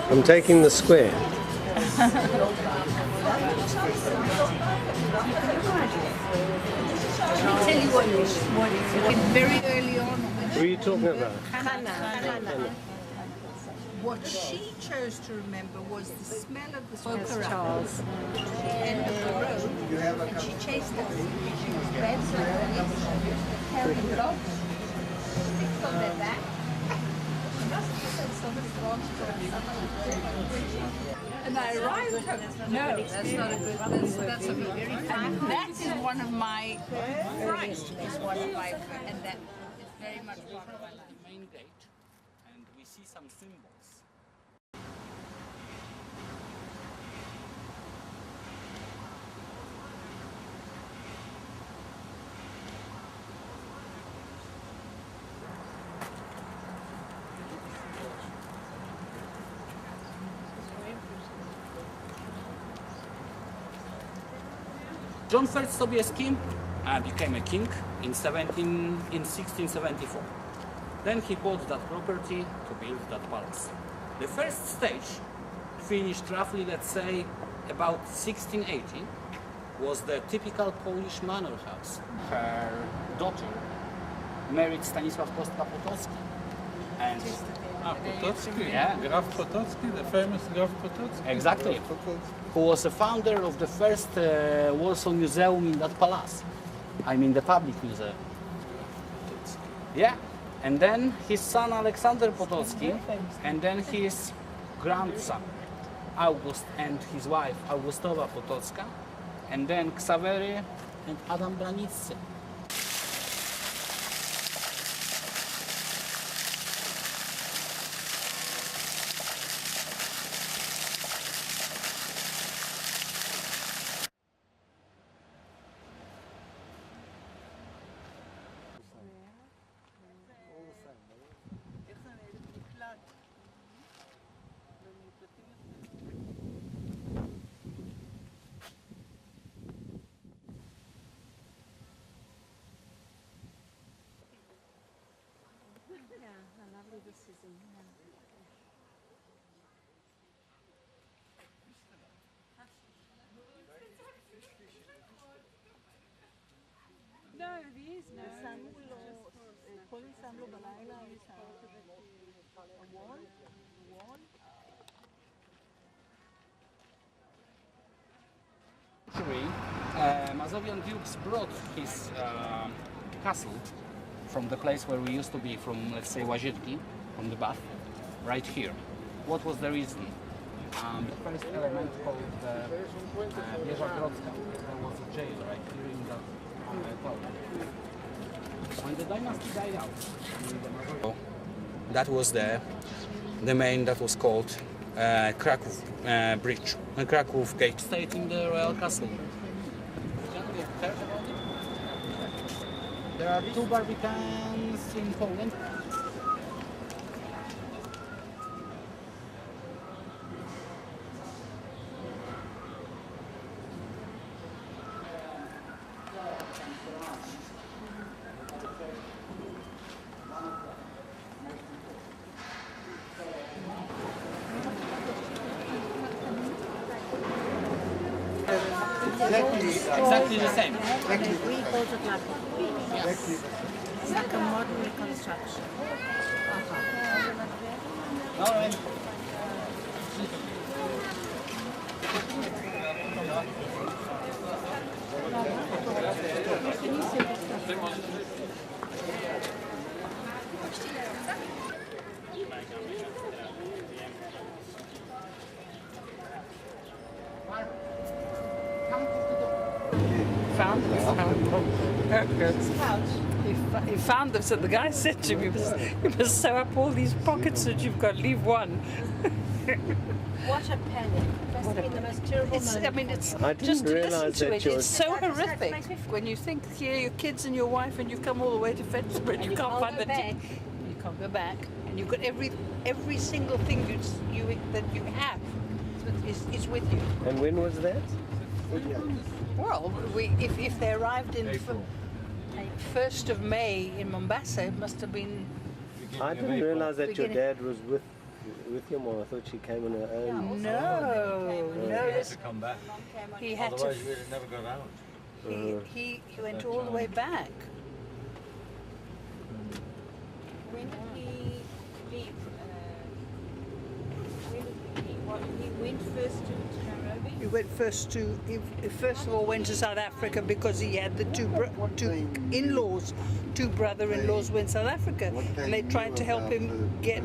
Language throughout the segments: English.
I'm taking the square. I'll tell you what very early on. What are you talking about? Hannah. What she chose to remember was the smell of the smoker at the end of the road, and she chased us. She was bad, so carrying logs, sticks on their back. And I arrived home. No, that's not a good. That's a very fine. That is one of my. Christ is one of my, and that is very much part of my life. Main gate, and we see some symbols. John I Sobieski became a king in 1674. Then he bought that property to build that palace. The first stage, finished roughly, let's say, about 1680, was the typical Polish manor house. Her daughter married Stanisław Kostka-Potocki. And Potocki? Yeah. Graf Potocki, the famous Graf Potocki? Exactly. Who was the founder of the first Warsaw Museum in that palace. I mean the public museum. Yeah. And then his son Alexander Potocki, and then his grandson August and his wife Augustowa Potocka, and then Ksawery and Adam Branicy. Mazovian dukes brought his castle from the place where we used to be, from, let's say, Łazienki, from the bath, right here. What was the reason? The first element called Wieża Grodzka. There was a jail right here in that tower. When the dynasty died out, that was the main, that was called Kraków Bridge, Kraków Gate. Stayed in the royal castle. There are two barbicans in Poland. Exactly the same. Yes. It's like a modern reconstruction. All right. He found them, so the guy said to me, you must sew up all these pockets that you've got, leave one. What a panic. Must have been the most terrible moment. I mean, it's I just didn't to listen realise to that it. you're- It's so horrific when you think here your kids and your wife, and you come all the way to Fetchburg, and you can't find go the back. You can't go back, and you've got every single thing that you have is with you. And when was that? Well, if they arrived in 1st of May in Mombasa, it must have been. I didn't realize that your dad was with your mom. I thought she came on her own. No. He had to come back. He had to. Otherwise, we'd have never got out. He went all the way back. When did he leave? He went first to Nairobi? He went he first of all went to South Africa because he had the two in-laws, two brother-in-laws were in South Africa, and they tried to help him get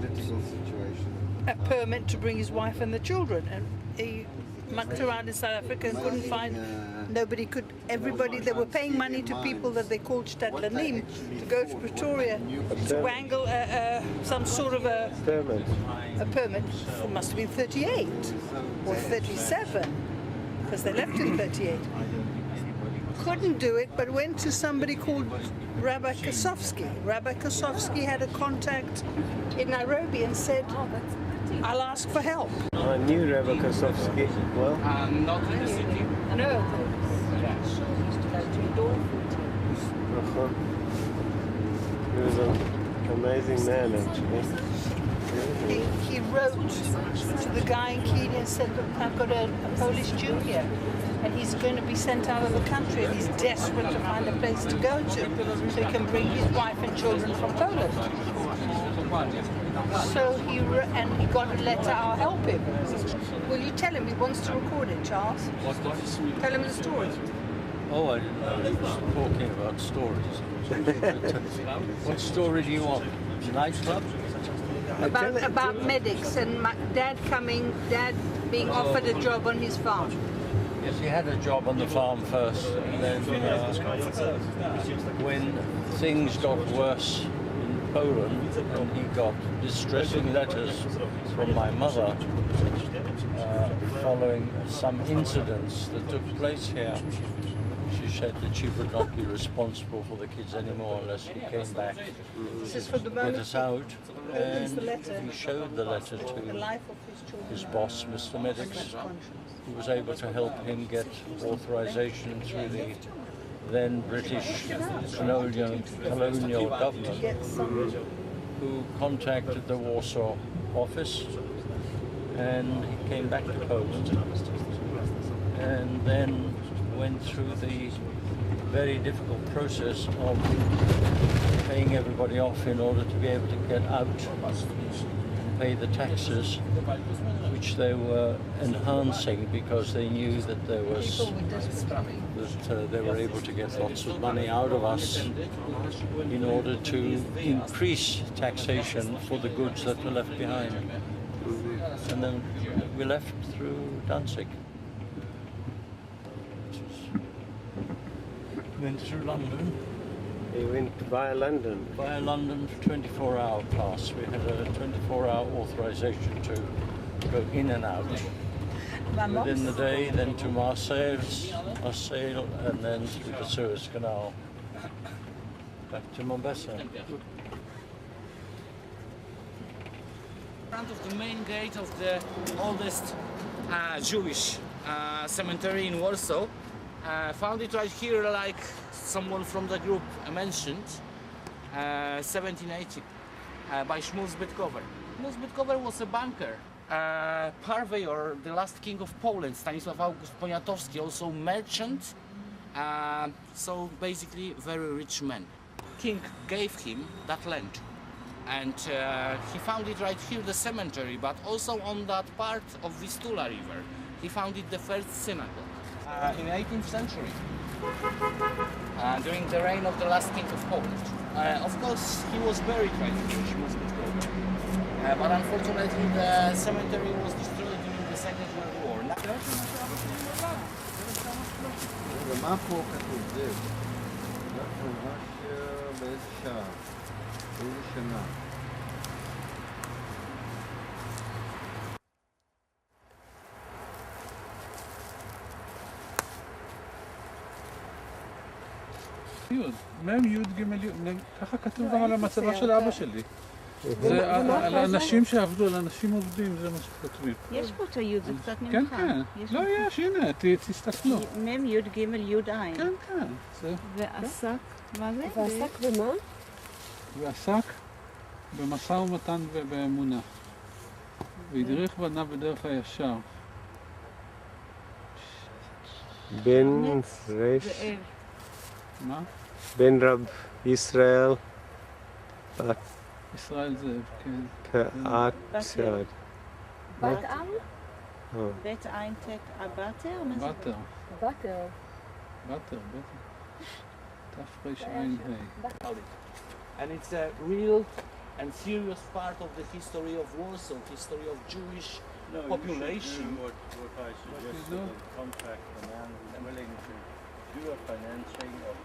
a permit to bring his wife and the children. And he mucked around in South Africa and couldn't find. Everybody, they were paying money to people that they called Stadlanim to go to Pretoria to wangle some sort of a Permit. permit. It must have been 38 or 37 because they left in 38. Couldn't do it, but went to somebody called Rabbi Kosofsky. Rabbi Kosofsky had a contact in Nairobi and said, I'll ask for help. I knew Rabbi Kosofsky well. Not in the city. No. He was an amazing man, actually. He wrote to the guy in Kenya and said, look, I've got a Polish Jew here and he's going to be sent out of the country and he's desperate to find a place to go to so he can bring his wife and children from Poland. So he got a letter, I'll help him. Will you tell him he wants to record it, Charles? Tell him the story. Oh, I didn't know he was talking about stories. What story do you want? Nightclub? About medics and my dad being offered a job on his farm. Yes, he had a job on the farm first, and then when things got worse in Poland, and he got distressing letters from my mother following some incidents that took place here. She said that she would not be responsible for the kids anymore unless he came back to get us out. And he showed the letter to his boss, Mr. Medix, who was able to help him get authorization through the then British colonial government, who contacted the Warsaw office, and he came back to Poland and then went through the very difficult process of paying everybody off in order to be able to get out and pay the taxes, which they were enhancing because they knew that there was they were able to get lots of money out of us in order to increase taxation for the goods that were left behind. And then we left through Danzig. Went through London. He went via London. Via London for 24-hour pass. We had a 24-hour authorization to go in and out within the day, then to Marseille, and then through the Suez Canal back to Mombasa. In front of the main gate of the oldest Jewish cemetery in Warsaw. Found it right here, like someone from the group mentioned, 1780, by Szmul Zbytkowy. Szmul Zbytkowy was a banker, purveyor, the last king of Poland, Stanisław August Poniatowski, also merchant, so basically very rich man. King gave him that land, and he found it right here, the cemetery, but also on that part of Vistula River. He found it the first synagogue. In the 18th century, during the reign of the last king of Poland. Of course, he was buried right here, but unfortunately the cemetery was destroyed during the Second World War. מה פה כתוב? זה. אנחנו ממש באיזה שעה, באיזה שנה. מ' י' ג' י', ככה כתוב גם על המצבה של אבא שלי. זה על אנשים שעבדו, על אנשים עובדים, זה מה שכותבים. יש פה את הי', זה קצת נמחק. כן, כן. לא, יש, הנה, תסתכלו. מ' י' ג' י' ע'. כן, כן. ועסק מה זה? ועסק במה? ועסק במשא ומתן ובאמונה. והדריך בניו בדרך הישר. בן רש, מה? בן רב ישראל, ישראל זאב, כן. פאת שעד. בת עם? בית איינטק הבטר? באטר. באטר. באטר, בטח. תרע"ה. And it's a real and serious part of the history of Warsaw, history of Jewish population. What I suggested, contact the man who's willing to do a financing of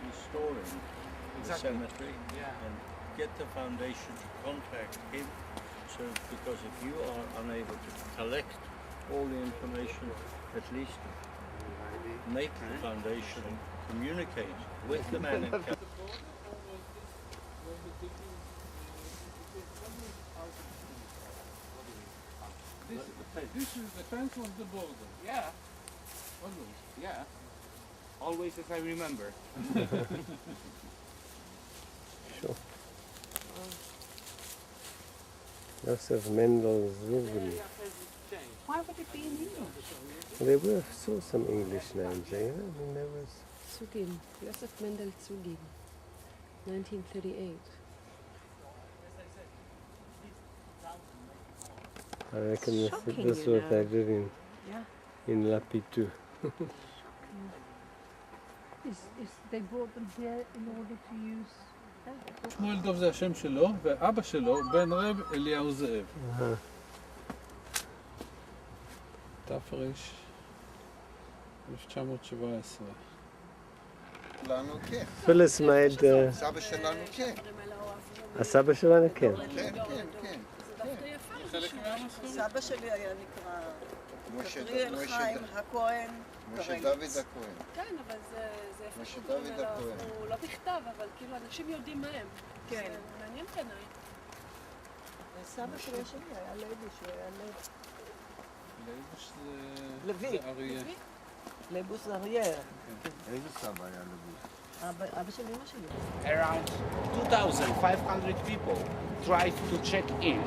restoring the cemetery and get the foundation to contact him. So, because if you are unable to collect all the information, at least make the foundation communicate with the man in This is the fence on the border. Yeah, Always. yeah. Always as I remember. Sure. Joseph Mendel's Ruben. Why would it be in English? There were saw some English names there. I mean, there was. Zugin. Josef Mendel Zugin. 1938. I reckon this Shocking, was you what they know. did Yeah. in Lapitu. They brought them here in order to use. שמואל דוב זה השם שלו, ואבא שלו בן רב אליהו זאב. תר"ש 1917. לנו כן. Phyllis made. סבא שלנו כן. הסבא שלנו כן. כן, כן, כן. סבא שלי היה נקרא משה גבריאל חיים הכהן. משה דוד הכהן. כן, אבל זה יפה משה שקוראים דוד אליו, הכהן. הוא לא בכתב, אבל כאילו אנשים יודעים מה הם. כן. זה מעניין בעיניי. סבא שלי היה לוי, שהוא היה לוי. לבוש לוי. זה אריה. לבוס אריה. איזה סבא היה לבוש? אבא של אמא שלי. Around 2,500 people tried to check in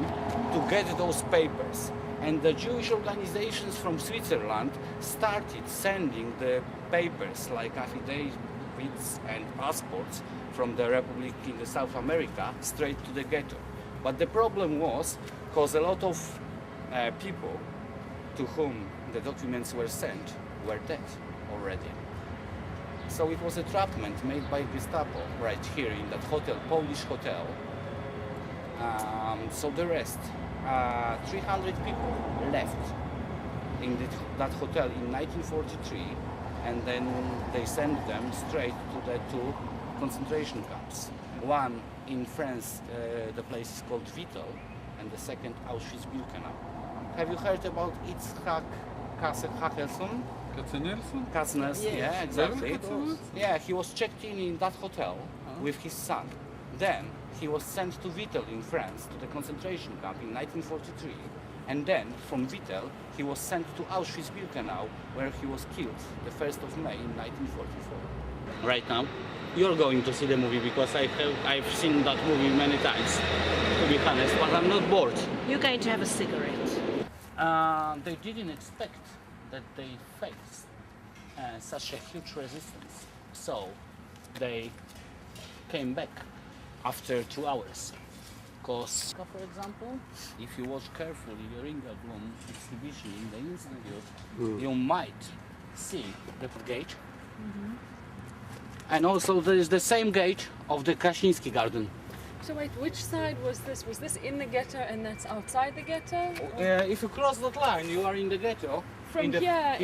to get those papers. And the Jewish organizations from Switzerland started sending the papers like affidavits and passports from the Republic in the South America straight to the ghetto. But the problem was because a lot of people to whom the documents were sent were dead already. So it was a trapment made by Gestapo right here in that hotel, Polish hotel. So the rest, 300 people left in that hotel in 1943, and then they sent them straight to the two concentration camps. One in France, the place is called Vittel, and the second Auschwitz-Birkenau. Have you heard about Itzhak Kassel-Hackelson? Katzenelson? Katzenelson, yeah, exactly. Yeah, he was checked in that hotel with his son. Then he was sent to Vittel in France, to the concentration camp in 1943. And then, from Vittel, he was sent to Auschwitz-Birkenau, where he was killed the 1st of May in 1944. Right now, you're going to see the movie because I've seen that movie many times, to be honest, but I'm not bored. You're going to have a cigarette. They didn't expect that they face such a huge resistance. So they came back after 2 hours. Because, for example, if you watch carefully the Ringelblum exhibition in the Institute, you might see the gate. And also there is the same gate of the Krasiński garden. So wait, which side was this? Was this in the ghetto and that's outside the ghetto? If you cross that line, you are in the ghetto. From here,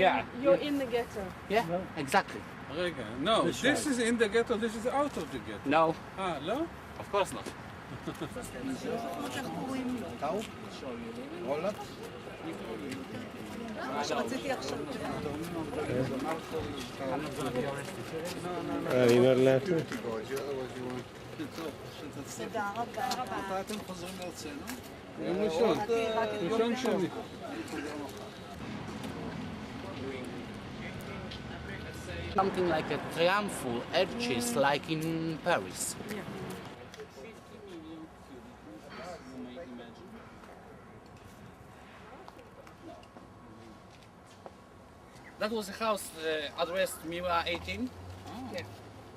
you're in the ghetto. Yeah, exactly. רגע, no, this is in the ghetto, this is out of the ghetto. No, לא? of course not. רולאפ? מה שרציתי עכשיו. You're not allowed to? תודה רבה. מתי אתם חוזרים לארצנו? יום ראשון. ראשון שני. Something like a triumphal arches, like in Paris. Yeah. 50 million cubic meters, you may imagine. No. That was a house addressed Mila 18. Yeah.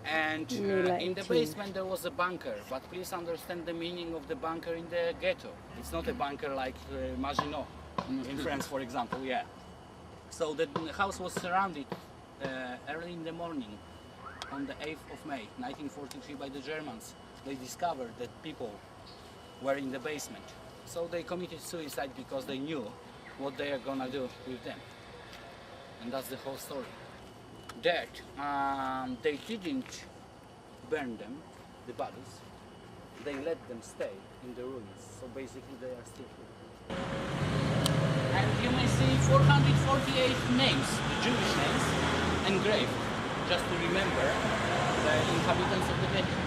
And Mila in the 18. basement there was a bunker, but please understand the meaning of the bunker in the ghetto. It's not a bunker like Maginot in France, for example, yeah. So the house was surrounded early in the morning on the 8th of May 1943 by the Germans. They discovered that people were in the basement. So they committed suicide because they knew what they are gonna do with them. And that's the whole story. That they didn't burn them, the bodies, they let them stay in the ruins. So basically they are still here. And you may see 448 names, the Jewish names, engraved, just to remember the inhabitants of the ghetto.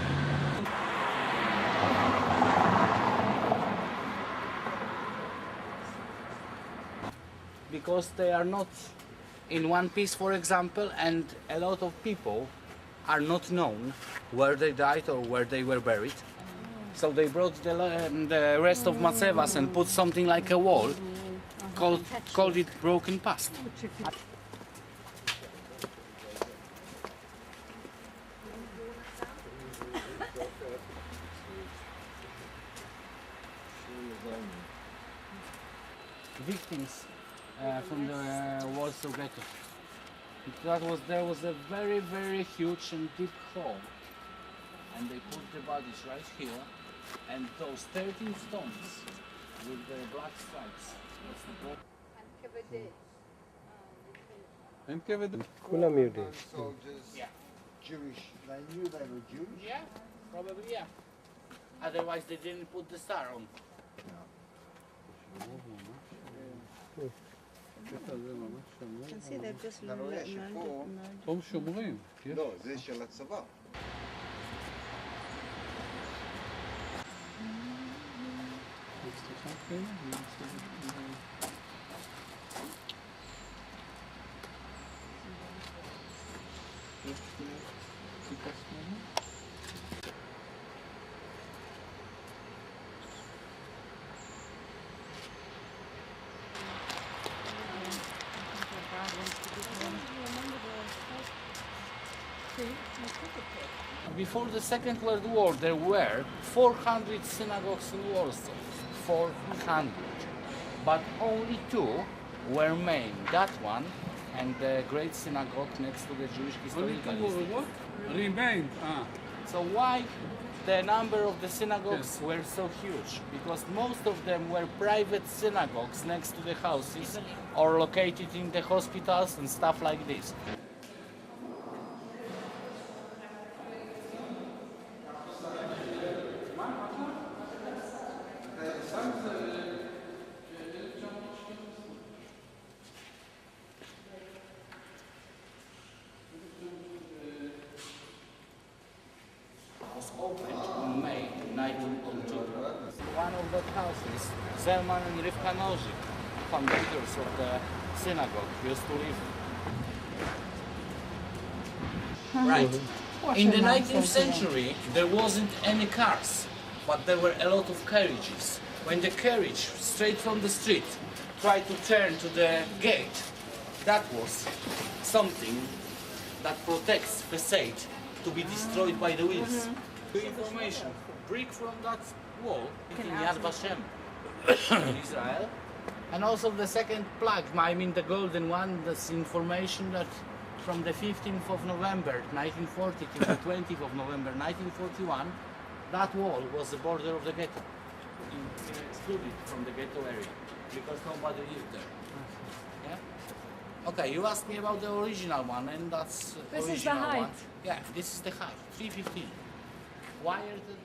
Because they are not in one piece, for example, and a lot of people are not known where they died or where they were buried. So they brought the rest of Macevas and put something like a wall, called it Broken Past. Victims from the Warsaw Ghetto. There was a very, very huge and deep hole, and they put the bodies right here, and those 13 stones with the black stripes. That's the block. אין כבד. כולם יודעים. Soldiers, Yeah. Jewish. They knew they were Jewish. Yeah, probably yeah. Otherwise they didn't put the star on. You can see they've just אתה רואה שפה, פה שומרים. לא, זה של הצבא. Before the Second World War, there were 400 synagogues in Warsaw. 400. But only 2 were main. That one and the great synagogue next to the Jewish Historical Institute. what? Remained. So why the number of the synagogues were so huge? Because most of them were private synagogues next to the houses or located in the hospitals and stuff like this. Was opened in May 1902. One of the houses, Zelman and Rivka Nozik, founders of the synagogue, used to live. Right. In the 19th century, there wasn't any cars, but there were a lot of carriages. When the carriage, straight from the street, tried to turn to the gate, that was something that protects facade to be destroyed by the wheels. Information, brick from that wall in Yad Vashem in Israel. And also the second plaque, I mean the golden one, that's information that from the 15th of November 1940 to the 20th of November 1941, that wall was the border of the ghetto, excluded from the ghetto area, because nobody lived there. Yeah? Okay, you asked me about the original one, and that's This is the original height. one. Yeah, this is the height, 315. Why are the